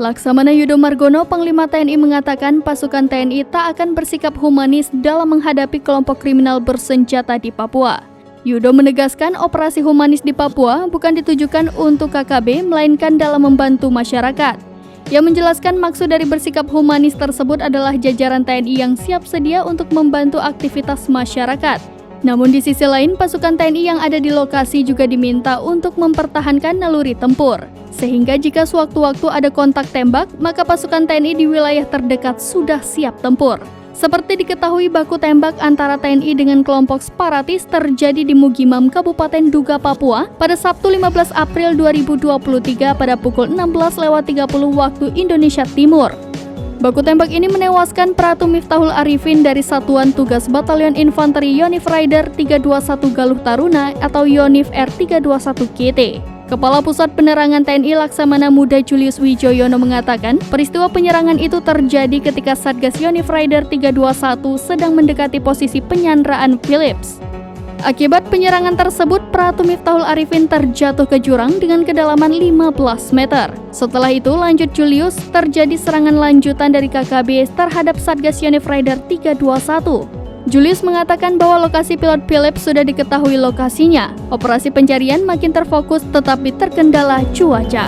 Laksamana Yudo Margono, Panglima TNI mengatakan pasukan TNI tak akan bersikap humanis dalam menghadapi kelompok kriminal bersenjata di Papua. Yudo menegaskan operasi humanis di Papua bukan ditujukan untuk KKB, melainkan dalam membantu masyarakat. Ia menjelaskan maksud dari bersikap humanis tersebut adalah jajaran TNI yang siap sedia untuk membantu aktivitas masyarakat. Namun di sisi lain, pasukan TNI yang ada di lokasi juga diminta untuk mempertahankan naluri tempur. Sehingga jika sewaktu-waktu ada kontak tembak, maka pasukan TNI di wilayah terdekat sudah siap tempur. Seperti diketahui, baku tembak antara TNI dengan kelompok separatis terjadi di Mugimam, Kabupaten Duga, Papua pada Sabtu 15 April 2023 pada pukul 16.30 waktu Indonesia Timur. Baku tembak ini menewaskan Pratu Miftahul Arifin dari Satuan Tugas Batalion Infanteri Yonif Rider 321 Galuh Taruna atau Yonif R321 KT. Kepala Pusat Penerangan TNI Laksamana Muda Julius Wijoyono mengatakan, peristiwa penyerangan itu terjadi ketika Satgas Yonif Rider 321 sedang mendekati posisi penyanderaan Philips. Akibat penyerangan tersebut, Pratu Miftahul Arifin terjatuh ke jurang dengan kedalaman 15 meter. Setelah itu, lanjut Julius, terjadi serangan lanjutan dari KKB terhadap Satgas Yonif Rider 321. Julius mengatakan bahwa lokasi pilot Philips sudah diketahui lokasinya. Operasi pencarian makin terfokus tetapi terkendala cuaca.